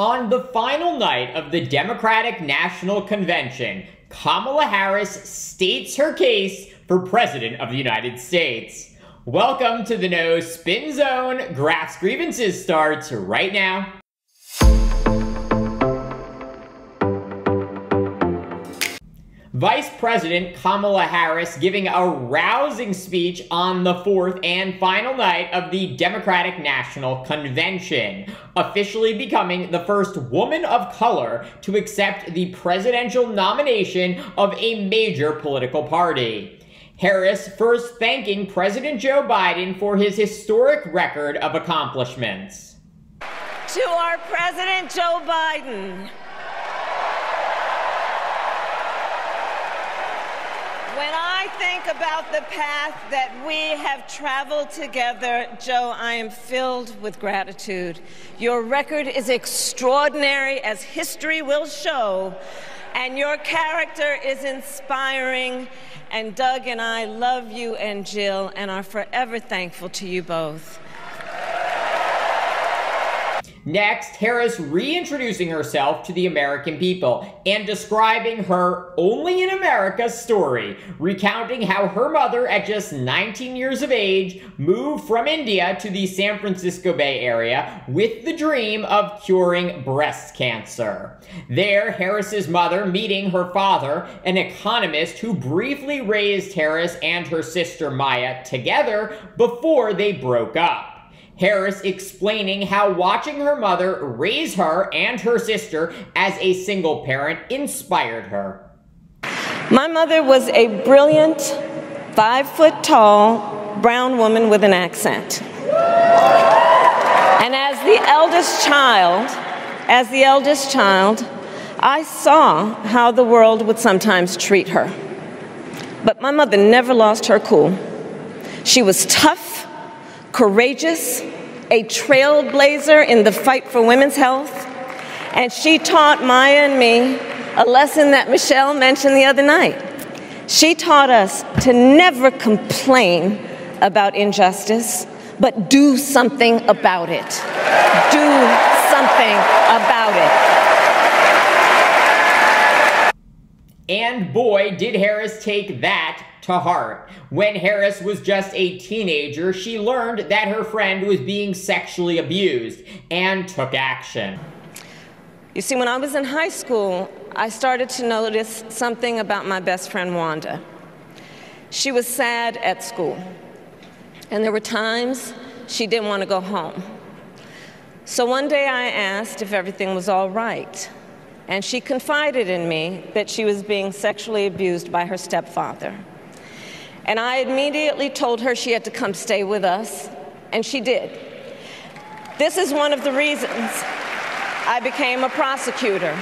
On the final night of the Democratic National Convention, Kamala Harris states her case for President of the United States. Welcome to the No Spin Zone. Graphs Grievances starts right now. Vice President Kamala Harris giving a rousing speech on the fourth and final night of the Democratic National Convention, officially becoming the first woman of color to accept the presidential nomination of a major political party. Harris first thanking President Joe Biden for his historic record of accomplishments. To our President Joe Biden, when I think about the path that we have traveled together, Joe, I am filled with gratitude. Your record is extraordinary, as history will show, and your character is inspiring. And Doug and I love you and Jill and are forever thankful to you both. Next, Harris reintroducing herself to the American people and describing her only in America story, recounting how her mother at just 19 years of age moved from India to the San Francisco Bay Area with the dream of curing breast cancer. There, Harris's mother meeting her father, an economist who briefly raised Harris and her sister Maya together before they broke up. Harris explaining how watching her mother raise her and her sister as a single parent inspired her. My mother was a brilliant, 5-foot-tall, brown woman with an accent. And as the eldest child, I saw how the world would sometimes treat her. But my mother never lost her cool. She was tough, courageous, a trailblazer in the fight for women's health, and she taught Maya and me a lesson that Michelle mentioned the other night. She taught us to never complain about injustice, but do something about it. Do something about it. And boy, did Harris take that to heart. When Harris was just a teenager, she learned that her friend was being sexually abused and took action. You see, when I was in high school, I started to notice something about my best friend, Wanda. She was sad at school, and there were times she didn't want to go home. So one day I asked if everything was all right, and she confided in me that she was being sexually abused by her stepfather. And I immediately told her she had to come stay with us, and she did. This is one of the reasons I became a prosecutor,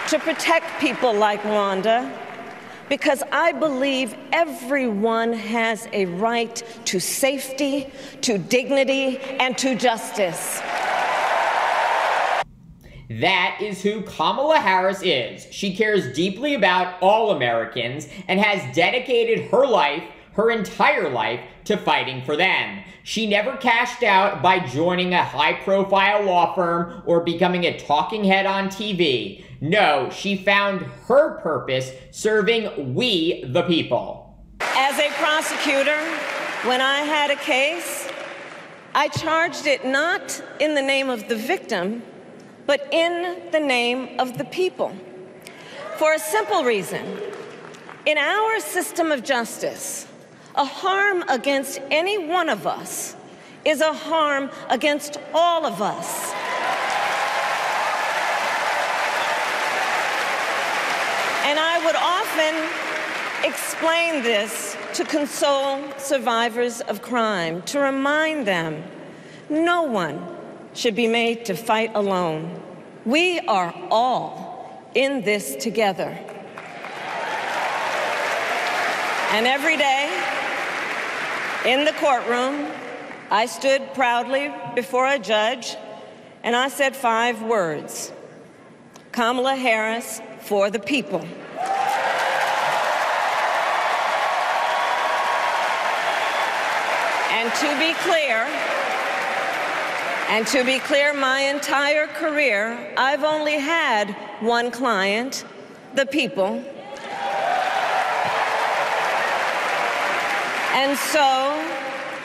to protect people like Wanda, because I believe everyone has a right to safety, to dignity, and to justice. That is who Kamala Harris is. She cares deeply about all Americans and has dedicated her life, her entire life, to fighting for them. She never cashed out by joining a high-profile law firm or becoming a talking head on TV. No, she found her purpose serving we the people. As a prosecutor, when I had a case, I charged it not in the name of the victim, but in the name of the people. For a simple reason. In our system of justice, a harm against any one of us is a harm against all of us. And I would often explain this to console survivors of crime, to remind them no one should be made to fight alone. We are all in this together. And every day in the courtroom, I stood proudly before a judge and I said 5 words: Kamala Harris for the people. And to be clear, And to be clear, my entire career, I've only had one client, the people. And so,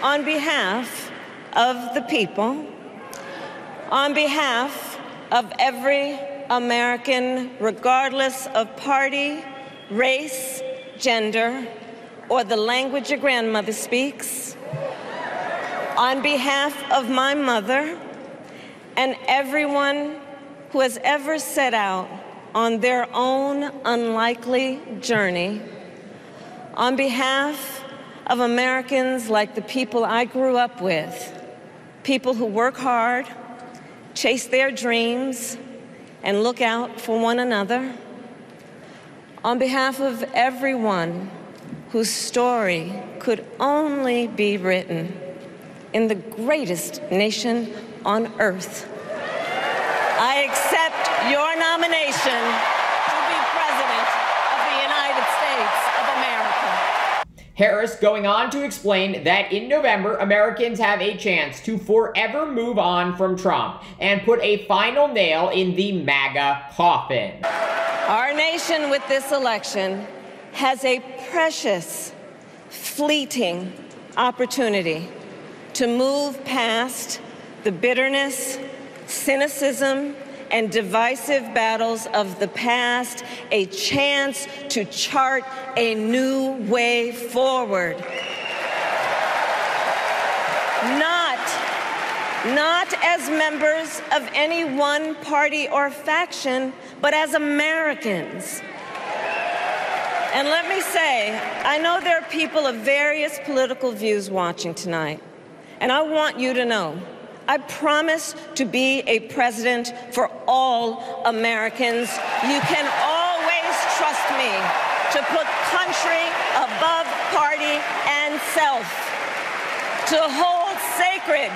on behalf of the people, on behalf of every American, regardless of party, race, gender, or the language your grandmother speaks, on behalf of my mother and everyone who has ever set out on their own unlikely journey, on behalf of Americans like the people I grew up with, people who work hard, chase their dreams, and look out for one another, on behalf of everyone whose story could only be written in the greatest nation on earth, I accept your nomination to be President of the United States of America. Harris going on to explain that in November, Americans have a chance to forever move on from Trump and put a final nail in the MAGA coffin. Our nation with this election has a precious, fleeting opportunity to move past the bitterness, cynicism, and divisive battles of the past, a chance to chart a new way forward. Not as members of any one party or faction, but as Americans. And let me say, I know there are people of various political views watching tonight, and I want you to know, I promise to be a president for all Americans. You can always trust me to put country above party and self, to hold sacred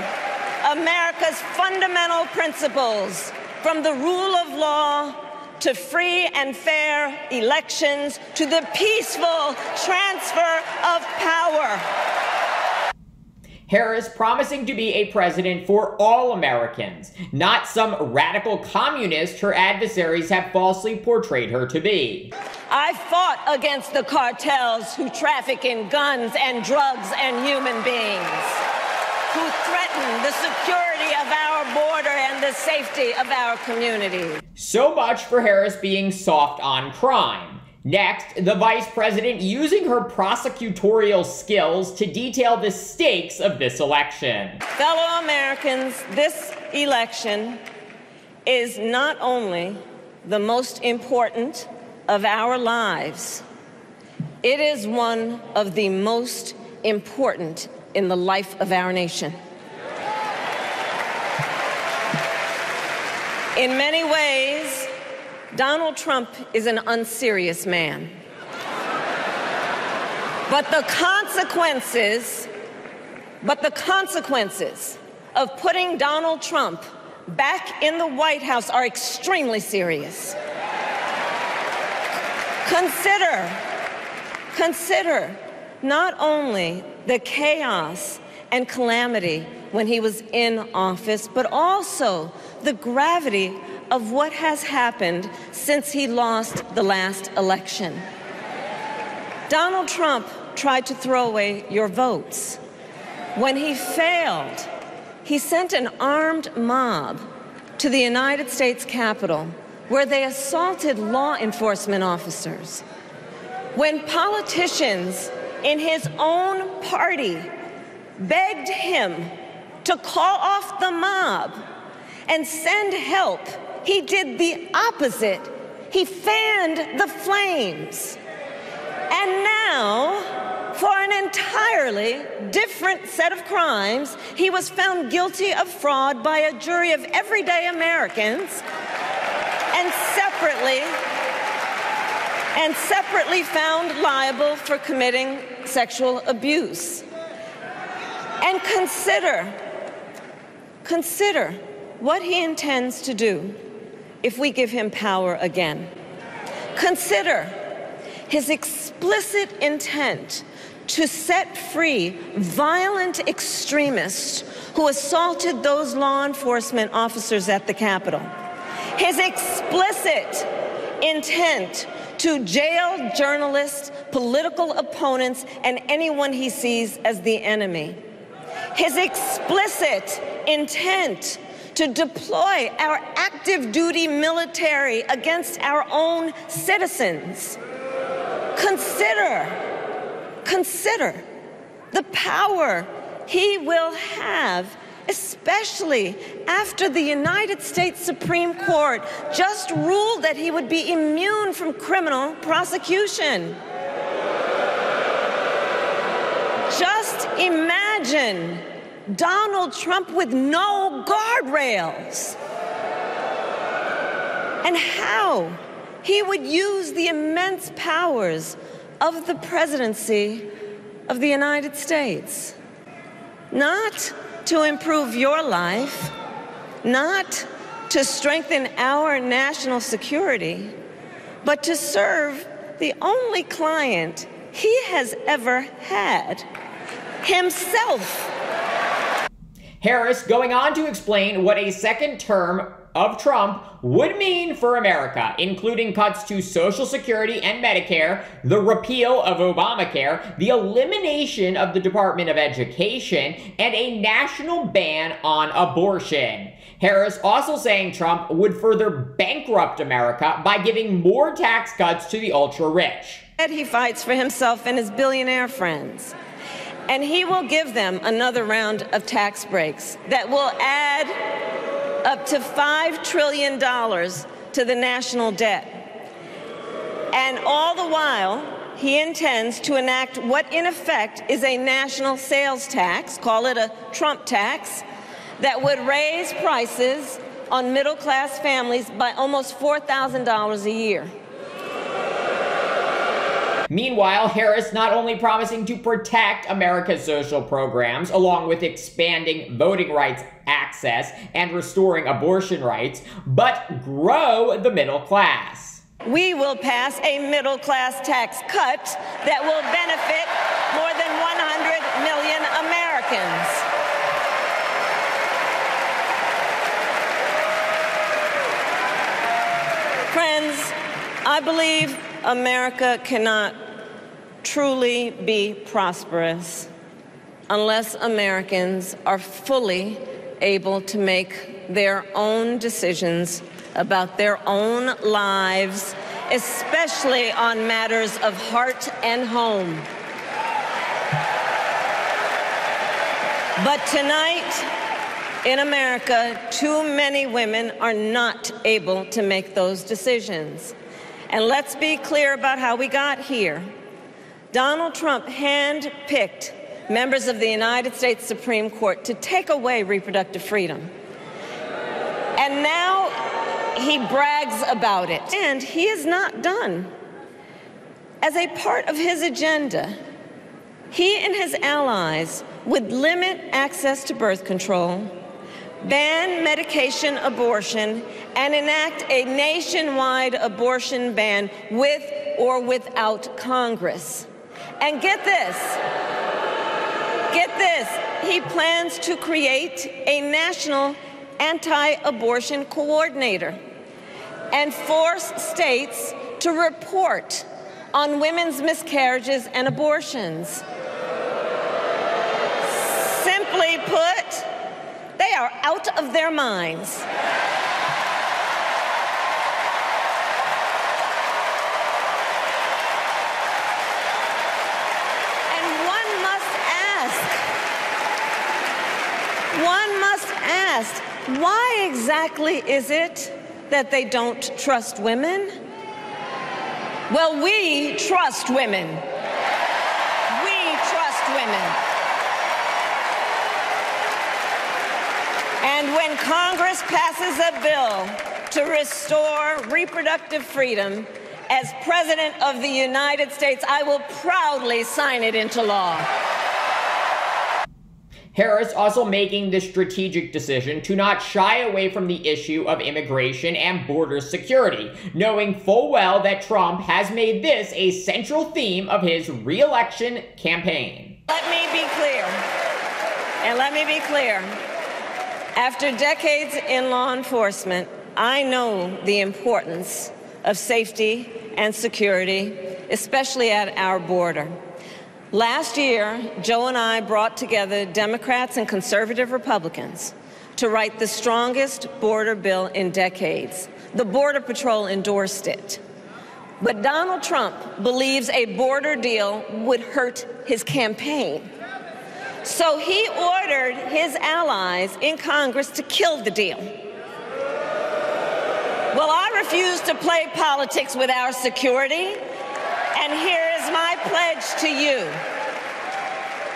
America's fundamental principles, from the rule of law to free and fair elections to the peaceful transfer of power. Harris promising to be a president for all Americans, not some radical communist her adversaries have falsely portrayed her to be. I fought against the cartels who traffic in guns and drugs and human beings, who threaten the security of our border and the safety of our community. So much for Harris being soft on crime. Next, the vice president using her prosecutorial skills to detail the stakes of this election. Fellow Americans, this election is not only the most important of our lives, it is one of the most important in the life of our nation. In many ways, Donald Trump is an unserious man. But the consequences of putting Donald Trump back in the White House are extremely serious. Consider not only the chaos and calamity when he was in office, but also the gravity of what has happened since he lost the last election. Donald Trump tried to throw away your votes. When he failed, he sent an armed mob to the United States Capitol, where they assaulted law enforcement officers. When politicians in his own party begged him to call off the mob and send help, he did the opposite. He fanned the flames. And now, for an entirely different set of crimes, he was found guilty of fraud by a jury of everyday Americans and separately found liable for committing sexual abuse. And consider what he intends to do if we give him power again. Consider his explicit intent to set free violent extremists who assaulted those law enforcement officers at the Capitol. His explicit intent to jail journalists, political opponents, and anyone he sees as the enemy. His explicit intent to deploy our active duty military against our own citizens. Consider the power he will have, especially after the United States Supreme Court just ruled that he would be immune from criminal prosecution. Just imagine Donald Trump with no guardrails, and how he would use the immense powers of the presidency of the United States, not to improve your life, not to strengthen our national security, but to serve the only client he has ever had, himself. Harris going on to explain what a second term of Trump would mean for America, including cuts to Social Security and Medicare, the repeal of Obamacare, the elimination of the Department of Education, and a national ban on abortion. Harris also saying Trump would further bankrupt America by giving more tax cuts to the ultra-rich. He fights for himself and his billionaire friends. And he will give them another round of tax breaks that will add up to $5 trillion to the national debt. And all the while, he intends to enact what in effect is a national sales tax, call it a Trump tax, that would raise prices on middle-class families by almost $4,000 a year. Meanwhile, Harris not only promising to protect America's social programs, along with expanding voting rights access and restoring abortion rights, but grow the middle class. We will pass a middle-class tax cut that will benefit more than 100 million Americans. Friends, I believe America cannot truly be prosperous unless Americans are fully able to make their own decisions about their own lives, especially on matters of heart and home. But tonight, in America, too many women are not able to make those decisions. And let's be clear about how we got here. Donald Trump handpicked members of the United States Supreme Court to take away reproductive freedom. And now he brags about it. And he is not done. As a part of his agenda, he and his allies would limit access to birth control, ban medication abortion, and enact a nationwide abortion ban with or without Congress. And get this, he plans to create a national anti-abortion coordinator and force states to report on women's miscarriages and abortions. Simply put, they are out of their minds. And one must ask, why exactly is it that they don't trust women? Well, we trust women. We trust women. And when Congress passes a bill to restore reproductive freedom, as President of the United States, I will proudly sign it into law. Harris also making the strategic decision to not shy away from the issue of immigration and border security, knowing full well that Trump has made this a central theme of his re-election campaign. Let me be clear, and let me be clear. After decades in law enforcement, I know the importance of safety and security, especially at our border. Last year, Joe and I brought together Democrats and conservative Republicans to write the strongest border bill in decades. The Border Patrol endorsed it. But Donald Trump believes a border deal would hurt his campaign. So he ordered his allies in Congress to kill the deal. Well, I refuse to play politics with our security. And here is my pledge to you.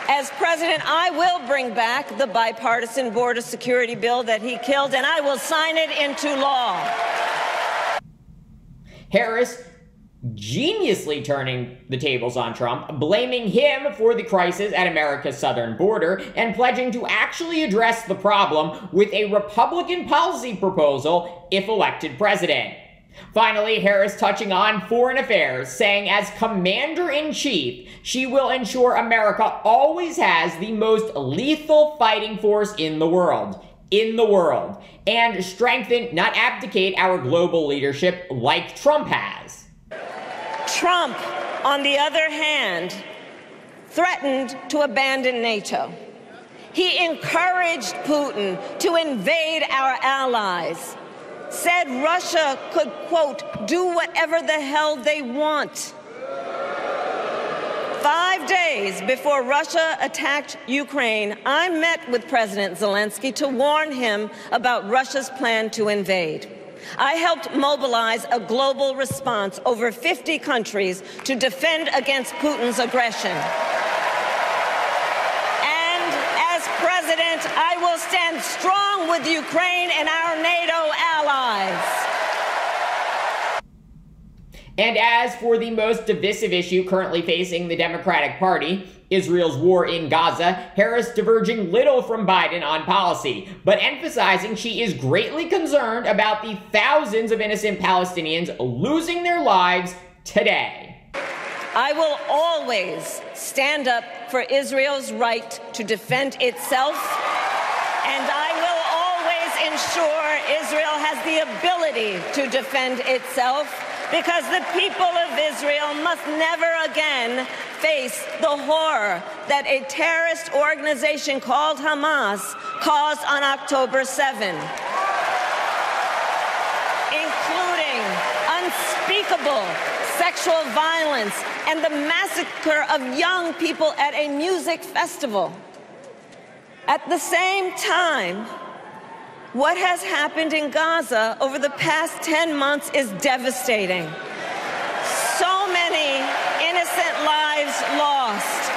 As president, I will bring back the bipartisan border security bill that he killed, and I will sign it into law. Harris geniusly turning the tables on Trump, blaming him for the crisis at America's southern border, and pledging to actually address the problem with a Republican policy proposal if elected president. Finally, Harris touching on foreign affairs, saying as commander-in-chief, she will ensure America always has the most lethal fighting force in the world, and strengthen, not abdicate, our global leadership like Trump has. Trump, on the other hand, threatened to abandon NATO. He encouraged Putin to invade our allies, said Russia could, quote, do whatever the hell they want. 5 days before Russia attacked Ukraine, I met with President Zelensky to warn him about Russia's plan to invade. I helped mobilize a global response, over 50 countries, to defend against Putin's aggression. And as president, I will stand strong with Ukraine and our NATO allies. And as for the most divisive issue currently facing the Democratic Party, Israel's war in Gaza, Harris diverging little from Biden on policy, but emphasizing she is greatly concerned about the thousands of innocent Palestinians losing their lives today. I will always stand up for Israel's right to defend itself, and I will always ensure Israel has the ability to defend itself, because the people of Israel must never again face the horror that a terrorist organization called Hamas caused on October 7, including unspeakable sexual violence and the massacre of young people at a music festival. At the same time, what has happened in Gaza over the past 10 months is devastating. So many innocent lives lost.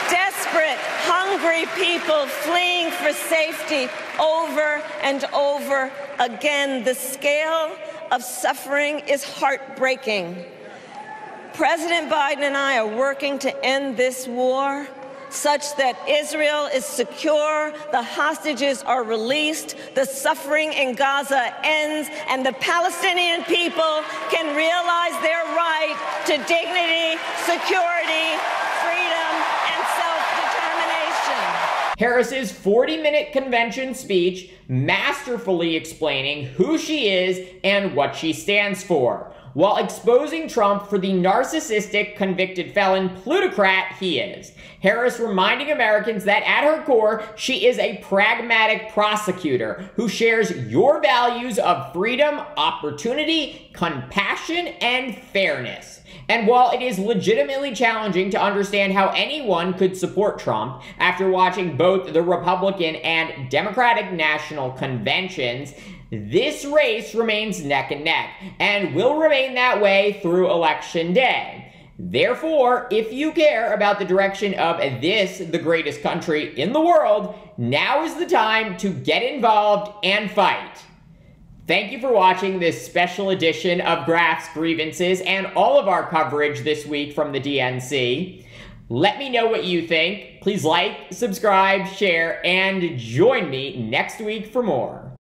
Desperate, hungry people fleeing for safety over and over again. The scale of suffering is heartbreaking. President Biden and I are working to end this war such that Israel is secure, the hostages are released, the suffering in Gaza ends, and the Palestinian people can realize their right to dignity, security, freedom, and self-determination. Harris's 40-minute convention speech masterfully explaining who she is and what she stands for, while exposing Trump for the narcissistic, convicted felon plutocrat he is. Harris reminding Americans that at her core, she is a pragmatic prosecutor who shares your values of freedom, opportunity, compassion, and fairness. And while it is legitimately challenging to understand how anyone could support Trump after watching both the Republican and Democratic national conventions, this race remains neck and neck, and will remain that way through Election Day. Therefore, if you care about the direction of this, the greatest country in the world, now is the time to get involved and fight. Thank you for watching this special edition of Graf's Grievances and all of our coverage this week from the DNC. Let me know what you think. Please like, subscribe, share, and join me next week for more.